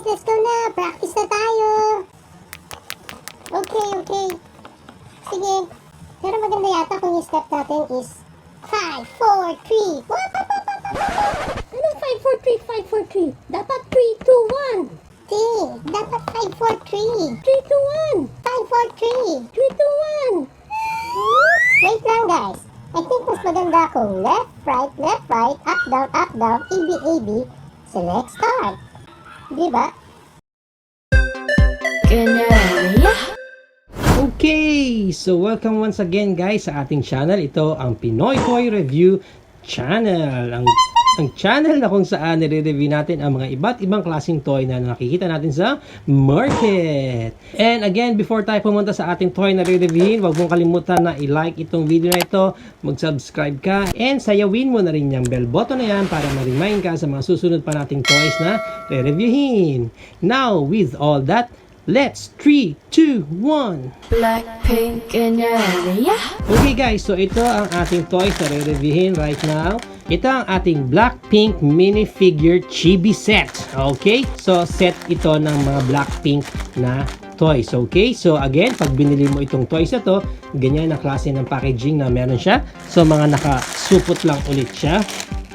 guys, let's go na. Practice na tayo. Okay. Sige. Pero maganda yata kung yung step natin is 5, 4, 3. What? Anong 5, 4, 3, 5, 4, 3? Dapat 3, 2, 1. Di, dapat 5, 4, 3. 3, 2, 1. 5, 4, 3. 3, 2, 1. Wait lang guys. I think mas maganda kung left, right, up, down, AB, AB. Select start. Diba? Okay, so welcome once again guys sa ating channel. Ito ang Pinoy Toy Review Channel. Ang channel na kung saan nire-review natin ang mga iba't ibang klaseng toy na nakikita natin sa market. And again, before tayo pumunta sa ating toy na re-reviewin, huwag mong kalimutan na i-like itong video na ito, mag-subscribe ka, and sayawin mo na rin yung bell button na yan para ma-remind ka sa mga susunod pa nating toys na re-reviewin. Now, with all that, let's 3, 2, 1. Blackpink in your area. Okay guys, so ito ang ating toys na re-reviewin right now. Ito ang ating Blackpink minifigure chibi set. Okay? So set ito ng mga Blackpink na toys. Okay? So again, pag binili mo itong toys na to, ganyan ang klase ng packaging na meron siya. So mga nakasupot lang ulit siya.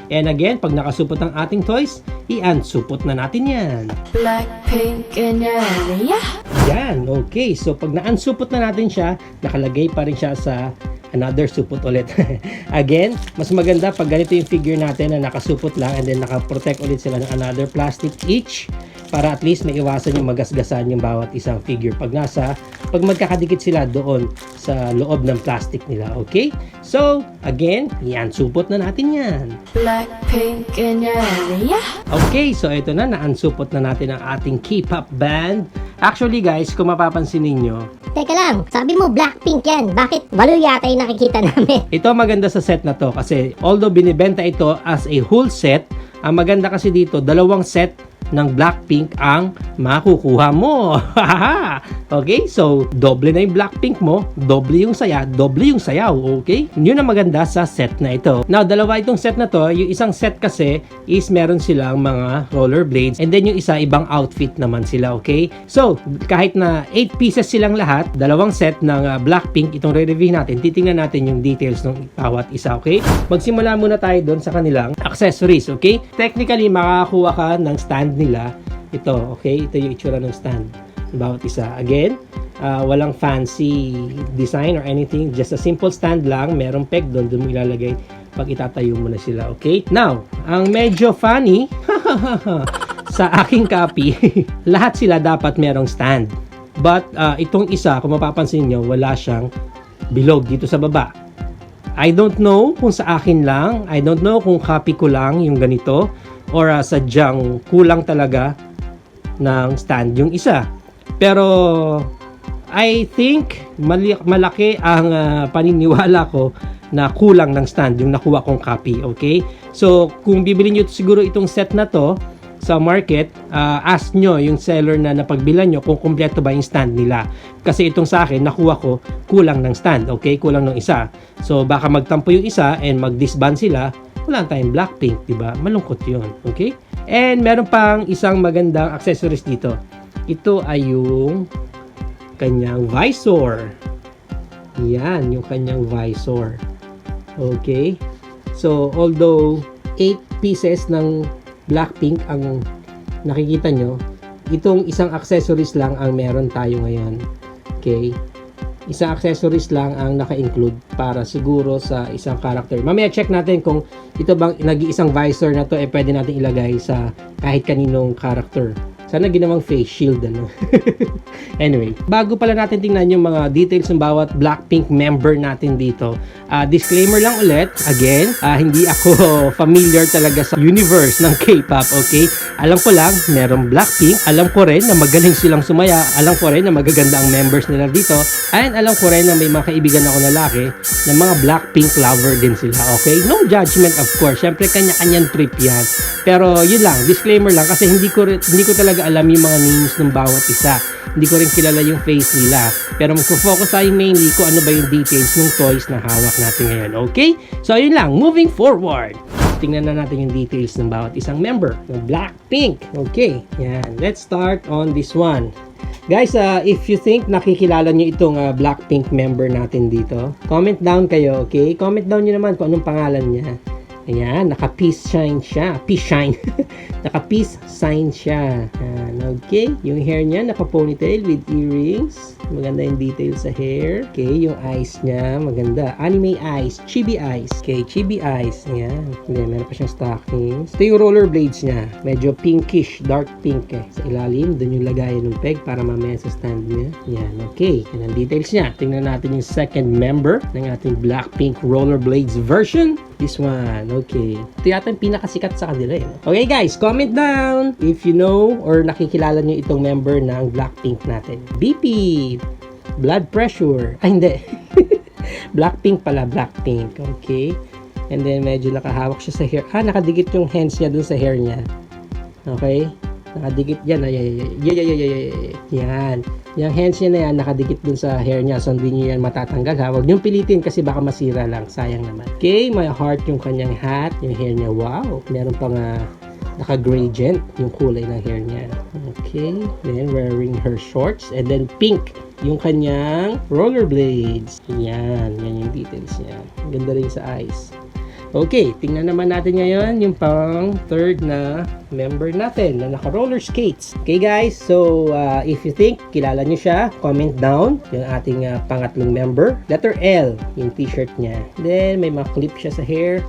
And again, pag nakasupot ang ating toys, i-unsupot na natin yan. Blackpink in your area. Yan, okay. So, pag na-unsupot na natin siya, nakalagay pa rin siya sa another supot ulit. Again, mas maganda pag ganito yung figure natin na nakasupot lang and then nakaprotect ulit sila ng another plastic each para at least may iwasan yung magasgasan yung bawat isang figure pag magkakadikit sila doon sa loob ng plastic nila. Okay? So, again, yan, supot na natin yan. Blackpink in your area. Okay, so ito na, na-unsupot na natin ang ating K-pop band. Actually guys, kung mapapansin ninyo, Teka lang, sabi mo Blackpink yan. Bakit walo yata yung nakikita namin? ito maganda sa set na to kasi although binibenta ito as a whole set, ang maganda kasi dito, dalawang set ng Blackpink ang makukuha mo. Okay? So, doble na yung Blackpink mo, doble yung saya, doble yung sayaw. Okay? Yun ang maganda sa set na ito. Now, dalawa itong set na to. Yung isang set kasi is meron silang mga rollerblades and then yung isa ibang outfit naman sila. Okay? So, kahit na 8 pieces silang lahat, dalawang set ng Blackpink itong re-review natin, titingnan natin yung details ng bawat isa. Okay? Magsimula muna tayo doon sa kanilang accessories. Okay? Technically, makakakuha ka ng stand nila. Ito, okay? Ito yung itsura ng stand. Bawat isa. Again, walang fancy design or anything. Just a simple stand lang. Merong peg doon. Doon mo ilalagay pag itatayo mo na sila. Okay? Now, ang medyo funny sa aking copy, lahat sila dapat merong stand. But, itong isa, kung mapapansin nyo, wala siyang bilog dito sa baba. I don't know kung sa akin lang. I don't know kung copy ko lang yung ganito or sadyang kulang talaga ng stand yung isa. Pero I think malaki ang paniniwala ko na kulang ng stand yung nakuha kong copy. Okay? So kung bibili nyo siguro itong set na to sa market, ask nyo yung seller na napagbilan nyo kung kumpleto ba yung stand nila. Kasi itong sa akin, nakuha ko kulang ng stand. Okay? Kulang ng isa. So baka magtampo yung isa and mag-disband sila, wala tayong Blackpink, diba? Malungkot yun, okay? And meron pang isang magandang accessories dito. Ito ay yung kanyang visor. Yan, yung kanyang visor. Okay? So, although 8 pieces ng Blackpink ang nakikita nyo, itong isang accessories lang ang meron tayo ngayon. Okay? Isang accessories lang ang naka-include para siguro sa isang character. Mamaya check natin kung ito bang nag-iisang visor na to pwede natin ilagay sa kahit kaninong character. Sana ginawang face shield, ano? Anyway, bago pala natin tingnan yung mga details ng bawat Blackpink member natin dito, disclaimer lang ulit, again, hindi ako familiar talaga sa universe ng K-pop, okay? Alam ko lang, merong Blackpink, alam ko rin na magaling silang sumaya, alam ko rin na magaganda ang members nila dito, and alam ko rin na may mga kaibigan ako na lalaki na mga Blackpink lover din sila, okay? No judgment, of course. Syempre, kanya-kanyang trip yan. Pero, yun lang, disclaimer lang, kasi hindi ko talaga alam yung mga names ng bawat isa. Hindi ko rin kilala yung face nila. Pero magpo-focus tayo mainly kung ano ba yung details ng toys na hawak natin ngayon. Okay? So, ayun lang. Moving forward. tingnan na natin yung details ng bawat isang member ng Blackpink. Okay, yan. Let's start on this one. Guys, if you think nakikilala nyo itong Blackpink member natin dito, comment down kayo, okay? Comment down nyo naman kung anong pangalan niya. Ayan, naka-peace sign siya. Peace sign. Naka-peace sign siya. Ayan, okay. Yung hair niya, naka-ponytail with earrings. Maganda yung detail sa hair. Okay, yung eyes niya, maganda. Anime eyes, chibi eyes. Okay, chibi eyes. Ayan. Hindi, meron pa siyang stockings. Ito yung rollerblades niya. Medyo pinkish, dark pink eh. Sa ilalim, dun yung lagayan ng peg para mamaya sa stand niya. Ayan, okay. Yan ang details niya. Tingnan natin yung second member ng ating Blackpink rollerblades version. This one, okay. Ito yata yung pinakasikat sa kanila eh. Okay guys, comment down if you know or nakikilala nyo itong member ng Blackpink natin. BP, blood pressure. Ay, hindi. Blackpink pala, Blackpink. Okay. And then, medyo nakahawak siya sa hair. Nakadikit yung hands niya dun sa hair niya. Okay. Nakadikit yan. Yan. Yung hands niya na yan, nakadikit dun sa hair niya. So, hindi niyo yan matatanggal ha. Huwag niyong pilitin kasi baka masira lang. Sayang naman. Okay, may heart yung kanyang hat. Yung hair niya, wow. Meron pang naka-gradient yung kulay ng hair niya. Okay. Then, wearing her shorts. And then, pink yung kanyang rollerblades. Yan. Yan yung details niya. Ganda rin sa eyes. Okay, tingnan naman natin ngayon yung pang third na member natin na naka-roller skates. Okay guys, so if you think kilala nyo siya, comment down yung ating pangatlong member. Letter L, yung t-shirt niya. Then, may mga clip siya sa hair.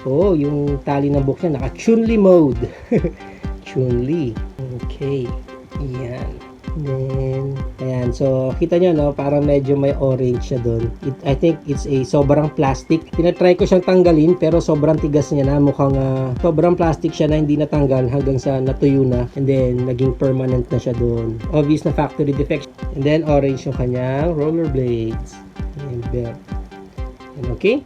Oh, yung tali ng buhok niya, naka-Chun-Li mode. Chun-Li. Okay, yan. Then, ayan. So, kita nyo, no? Parang medyo may orange siya doon. I think it's a sobrang plastic. Tinatry ko siyang tanggalin, pero sobrang tigas niya na. Mukhang sobrang plastic siya na hindi natanggal hanggang sa natuyo na. And then, naging permanent na siya doon. Obvious na factory defect. And then, orange yung kanyang rollerblades. And belt. And okay?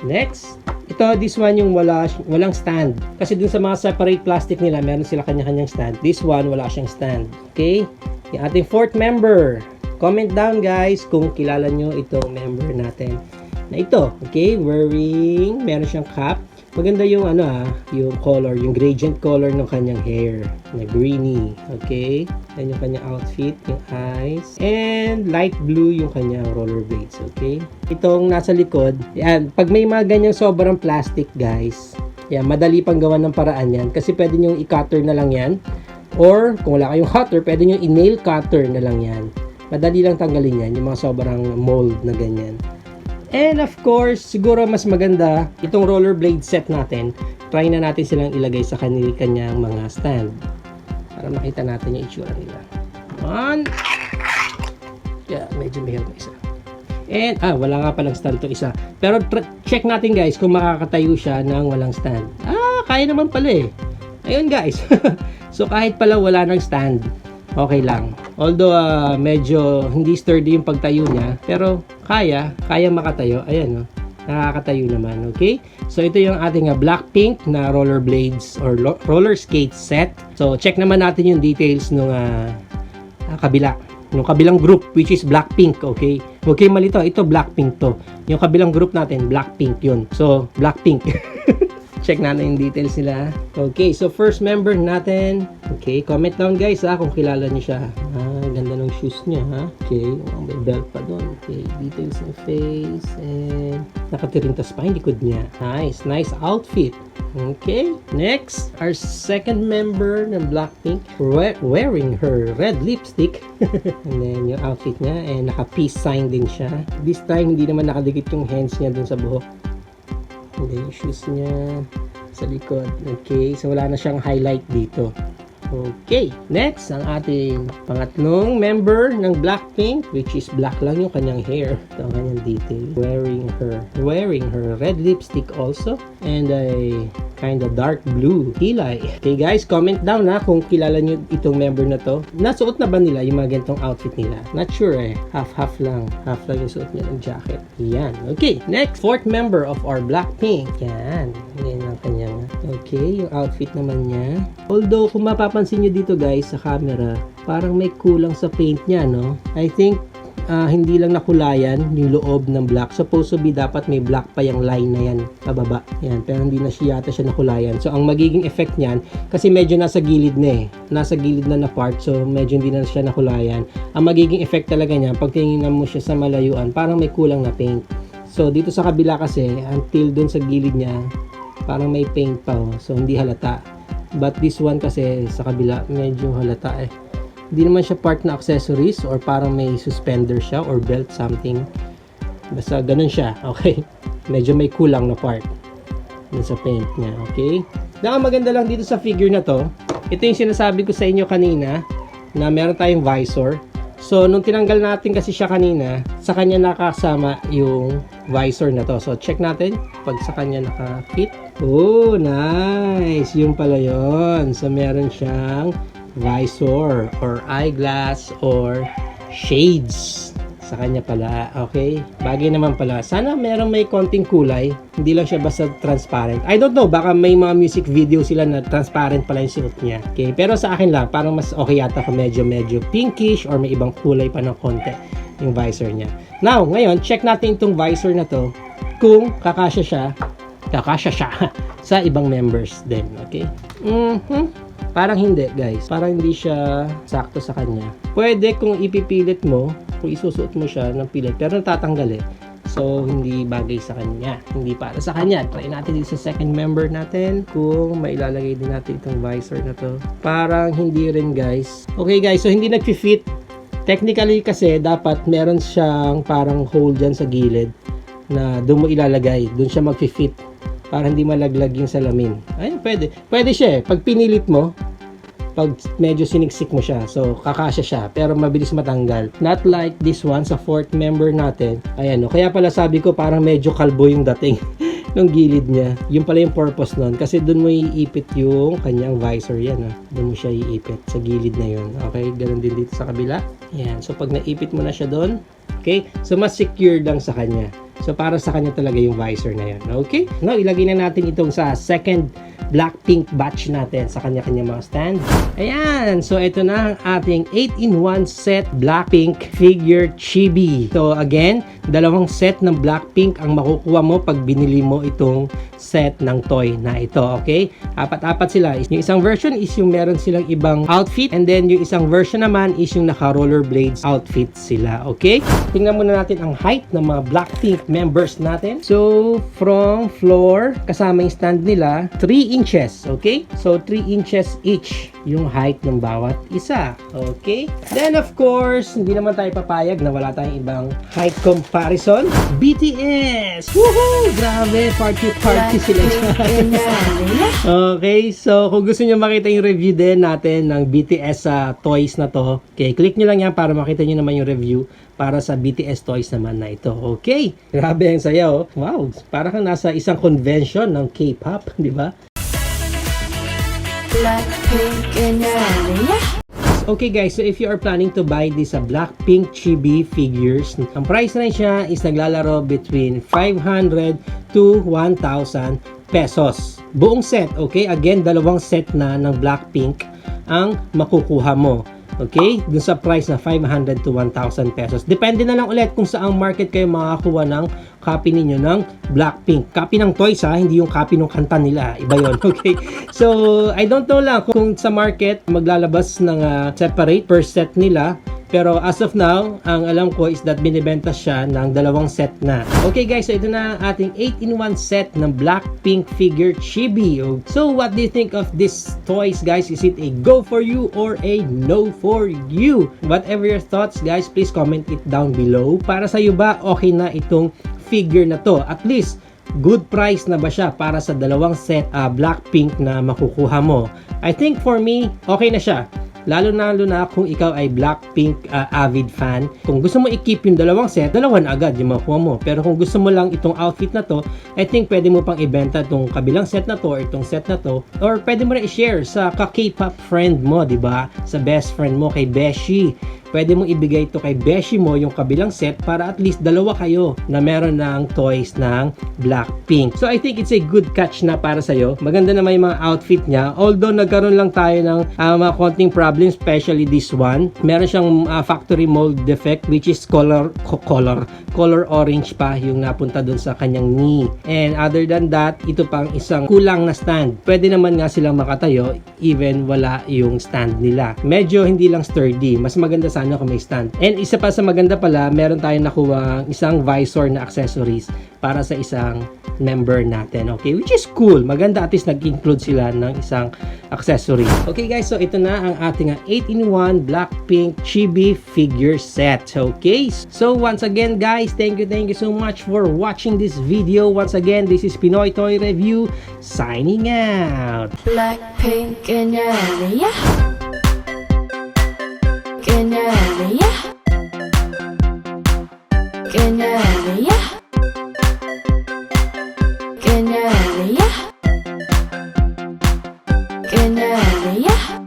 Next. Ito, this one yung walang stand. Kasi dun sa mga separate plastic nila, meron sila kanya-kanyang stand. This one, wala siyang stand. Okay? Yung ating fourth member. Comment down guys kung kilala nyo itong member natin. Na ito, okay? Meron siyang cap. Maganda yung yung color, yung gradient color ng kanyang hair. Na greeny. Okay? Yan yung kanyang outfit, yung eyes. And light blue yung kanyang rollerblades. Okay? Itong nasa likod, yan, pag may mga ganyang sobrang plastic guys, yan, madali pang gawa ng paraan yan. Kasi pwede nyo i-cutter na lang yan. Or, kung wala kayong cutter, pwede nyo i-nail cutter na lang yan. Madali lang tanggalin yan, yung mga sobrang mold na ganyan. And of course, siguro mas maganda itong rollerblade set natin. Try na natin silang ilagay sa kanyang mga stand. Para makita natin yung itsura nila. One. Yeah, medyo may help na isa. And, wala nga palang stand to isa. Pero check natin guys kung makakatayo siya ng walang stand. Kaya naman pala eh. Ayun guys. So kahit pala wala ng stand, okay lang. Although medyo hindi sturdy yung pagtayo niya, pero kaya makatayo. Ayan, no? Nakakatayo naman, okay? So ito yung ating Blackpink na rollerblades or roller skate set. So check naman natin yung details nung kabilang group, which is Blackpink, okay? Huwag kayong malito, ito Blackpink to. Yung kabilang group natin, Blackpink yun. So Blackpink. Check natin yung details nila. Okay, so first member natin. Okay, comment down guys kung kilala niyo siya. Ganda ng shoes niya ha. Okay, may belt pa doon. Okay, details ng face and nakatirintas pa yung likod niya. Nice outfit. Okay, next, our second member ng Blackpink wearing her red lipstick. And then yung outfit niya and naka-peace sign din siya. This time hindi naman nakadikit yung hands niya dun sa buhok. And then yung shoes niya sa likod. Okay, so wala na siyang highlight dito. Okay, next, ang ating pangatlong member ng Blackpink, which is black lang yung kanyang hair. Ito ang kanyang detail. Wearing her red lipstick also. And a kind of dark blue kilay. Okay guys, comment down kung kilala nyo itong member na to. Nasuot na ba nila yung mga ganitong outfit nila? Not sure eh. Half lang. Half lang yung suot niya ng jacket. Yan. Okay, next, fourth member of our Blackpink. Yan. Yan ang kanyang. Okay, yung outfit naman niya. Although, kung mapapansin nyo dito guys sa camera, parang may kulang sa paint niya, no? I think hindi lang nakulayan yung loob ng black. Supposed to be dapat may black pa yung line na yan pababa. Yan, pero hindi na siya yata siya nakulayan. So ang magiging effect niyan, kasi medyo nasa gilid na nasa gilid na part, so medyo hindi na siya nakulayan. Ang magiging effect talaga niya, pag tingnan mo siya sa malayuan, parang may kulang na paint. So dito sa kabila kasi, until dun sa gilid niya, parang may paint pa, so hindi halata. But this one kasi sa kabila, medyo halata Hindi naman siya part na accessories or parang may suspender siya or belt something. Basta ganun siya, okay? Medyo may kulang na part dun sa paint niya, okay? Ang maganda lang dito sa figure na to, ito yung sinasabi ko sa inyo kanina na meron tayong visor. So, nung tinanggal natin kasi siya kanina, sa kanya nakasama yung visor na to. So, check natin pag sa kanya naka-fit. Oh, nice! Yung pala yun. So, meron siyang visor or eyeglass or shades sa kanya pala. Okay? Bagay naman pala. Sana meron may konting kulay. Hindi lang siya basta transparent. I don't know. Baka may mga music video sila na transparent pala yung suot niya. Okay? Pero sa akin lang, parang mas okay yata kung medyo pinkish or may ibang kulay pa ng konti yung visor niya. Now, ngayon, check natin itong visor na to kung kakasya siya sa ibang members din. Okay? Parang hindi, guys. Parang hindi siya sakto sa kanya. Pwede kung ipipilit mo, kung isusuot mo siya ng pilit, pero natatanggal So, hindi bagay sa kanya. Hindi para sa kanya. Try natin dito sa second member natin kung mailalagay din natin itong visor na to. Parang hindi rin, guys. Okay, guys. So, hindi nag-fit. Technically kasi, dapat meron siyang parang hole dyan sa gilid na doon mo ilalagay. Doon siya mag-fit para hindi malaglag yung salamin. Ayun, pwede. Pwede siya Pag pinilit mo, pag medyo siniksik mo siya, so kakasya siya, pero mabilis matanggal. Not like this one sa fourth member natin. Ayan, Kaya pala sabi ko parang medyo kalbo yung dating ng gilid niya. Yun pala yung purpose nun. Kasi dun mo iipit yung kanyang visor yan. Dun mo siya iipit sa gilid na yun. Okay, ganun din dito sa kabila. Ayan, so pag naipit mo na siya dun, okay, so mas secure lang sa kanya. So, para sa kanya talaga yung visor na yan. Okay? Now, ilagay na natin itong sa second Blackpink batch natin sa kanya-kanya mga stand. Ayan! So, ito na ang ating 8-in-1 set Blackpink figure chibi. So, again, dalawang set ng Blackpink ang makukuha mo pag binili mo itong set ng toy na ito. Okay? Apat-apat sila. Yung isang version is yung meron silang ibang outfit, and then yung isang version naman is yung naka-rollerblades outfit sila. Okay? Tingnan muna natin ang height ng mga Blackpink members natin. So, from floor, kasama yung stand nila, 3 inches. Okay? So, 3 inches each yung height ng bawat isa. Okay? Then, of course, hindi naman tayo papayag na wala tayong ibang height comparison. BTS! Woohoo! Grabe! Party sila dyan. Okay, so kung gusto nyo makita yung review din natin ng BTS sa toys na to, okay, click nyo lang yan para makita nyo naman yung review para sa BTS toys naman na ito. Okay, grabe ang saya Wow, parang kang nasa isang convention ng K-pop, di ba? Blackpink in your area. Okay guys, so if you are planning to buy this Blackpink chibi figures, ang price na siya is naglalaro between 500 to 1,000 pesos. Buong set, okay? Again, dalawang set na ng Blackpink ang makukuha mo. Okay? Dun sa price na 500 to 1,000 pesos. Depende na lang ulit kung saang market kayo makakuha ng copy ninyo ng Blackpink. Copy ng toys hindi yung copy ng kanta nila. Iba yon. Okay? So, I don't know lang kung sa market maglalabas ng separate per set nila. Pero as of now, ang alam ko is that binibenta siya ng dalawang set na. Okay guys, so ito na ang ating 8-in-1 set ng Blackpink figure chibi. So what do you think of these toys guys? Is it a go for you or a no for you? Whatever your thoughts guys, please comment it down below. Para sa iyo ba, okay na itong figure na to? At least, good price na ba siya para sa dalawang set Blackpink na makukuha mo? I think for me, okay na siya. Lalo na kung ikaw ay Blackpink avid fan. Kung gusto mo i-keep yung dalawang set, dalawa na agad yung makuha mo. Pero kung gusto mo lang itong outfit na to, I think pwede mo pang ibenta itong kabilang set na to or itong set na to. Or pwede mo rin i-share sa ka-K-pop friend mo, di ba? Sa best friend mo, kay Beshi. pwede mong ibigay ito kay beshi mo yung kabilang set para at least dalawa kayo na meron ng toys ng Blackpink. So I think it's a good catch na para sa'yo. Maganda naman yung mga outfit niya. Although nagkaroon lang tayo ng mga konting problems, especially this one. Meron siyang factory mold defect which is color orange pa yung napunta dun sa kanyang knee. And other than that, ito pang isang kulang na stand. Pwede naman nga silang makatayo even wala yung stand nila. Medyo hindi lang sturdy. Mas maganda sana kung may stand. And isa pa sa maganda pala, meron tayong nakuha isang visor na accessories para sa isang member natin. Okay, which is cool. Maganda at least nag-include sila ng isang accessory. Okay guys, so ito na ang ating 8-in-1 Blackpink Chibi figure set. Okay, so once again guys, thank you so much for watching this video. Once again, this is Pinoy Toy Review signing out. Blackpink in your area. In your area.